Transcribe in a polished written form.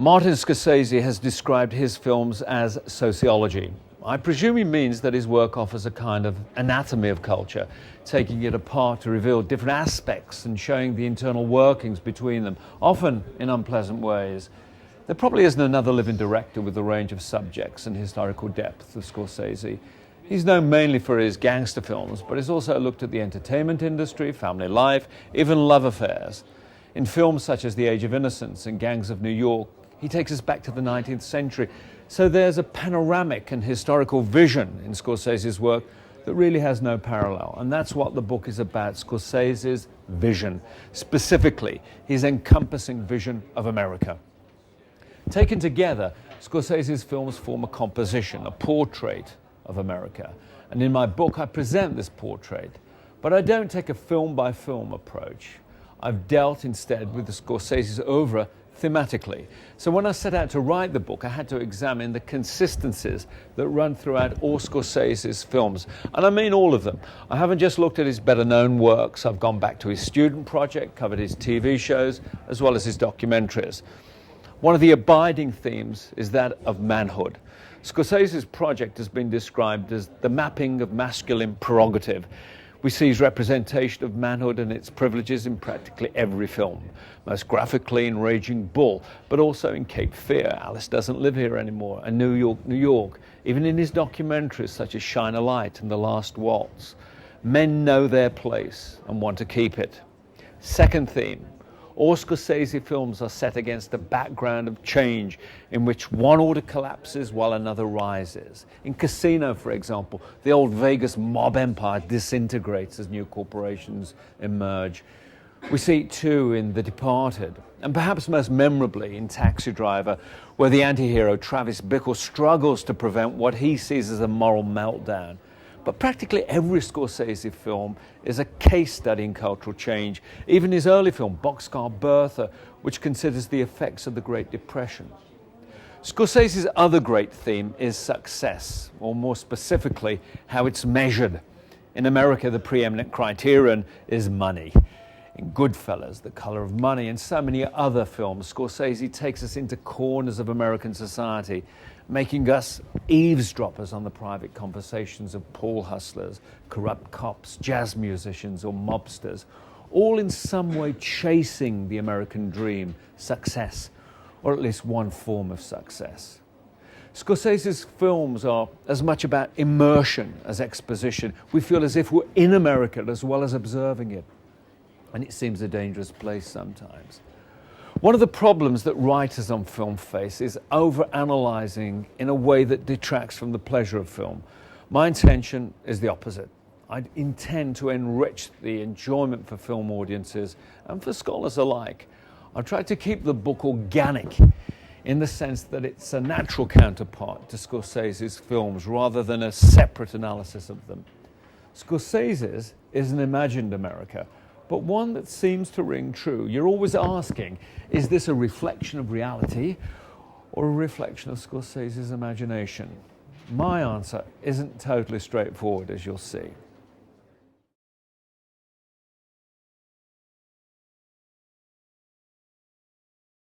Martin Scorsese has described his films as sociology. I presume he means that his work offers a kind of anatomy of culture, taking it apart to reveal different aspects and showing the internal workings between them, often in unpleasant ways. There probably isn't another living director with the range of subjects and historical depth of Scorsese. He's known mainly for his gangster films, but he's also looked at the entertainment industry, family life, even love affairs. In films such as The Age of Innocence and Gangs of New York, he takes us back to the 19th century. So there's a panoramic and historical vision in Scorsese's work that really has no parallel. And that's what the book is about, Scorsese's vision, specifically his encompassing vision of America. Taken together, Scorsese's films form a composition, a portrait of America. And in my book, I present this portrait. But I don't take a film-by-film approach. I've dealt instead with the Scorsese's oeuvre thematically. So when I set out to write the book, I had to examine the consistencies that run throughout all Scorsese's films. And I mean all of them. I haven't just looked at his better-known works. I've gone back to his student project, covered his TV shows, as well as his documentaries. One of the abiding themes is that of manhood. Scorsese's project has been described as the mapping of masculine prerogative. We see his representation of manhood and its privileges in practically every film, most graphically in Raging Bull, but also in Cape Fear, Alice Doesn't Live Here Anymore, and New York, New York, even in his documentaries such as Shine a Light and The Last Waltz. Men know their place and want to keep it. Second theme, all Scorsese films are set against a background of change in which one order collapses while another rises. In Casino, for example, the old Vegas mob empire disintegrates as new corporations emerge. We see it too in The Departed, and perhaps most memorably in Taxi Driver, where the anti-hero Travis Bickle struggles to prevent what he sees as a moral meltdown. But practically every Scorsese film is a case study in cultural change, even his early film, Boxcar Bertha, which considers the effects of the Great Depression. Scorsese's other great theme is success, or more specifically, how it's measured. In America, the preeminent criterion is money. In Goodfellas, The Color of Money, and so many other films, Scorsese takes us into corners of American society, making us eavesdroppers on the private conversations of pool hustlers, corrupt cops, jazz musicians, or mobsters, all in some way chasing the American dream, success, or at least one form of success. Scorsese's films are as much about immersion as exposition. We feel as if we're in America as well as observing it. And it seems a dangerous place sometimes. One of the problems that writers on film face is overanalyzing in a way that detracts from the pleasure of film. My intention is the opposite. I intend to enrich the enjoyment for film audiences and for scholars alike. I've tried to keep the book organic in the sense that it's a natural counterpart to Scorsese's films rather than a separate analysis of them. Scorsese's is an imagined America, but one that seems to ring true. You're always asking, is this a reflection of reality or a reflection of Scorsese's imagination? My answer isn't totally straightforward, as you'll see.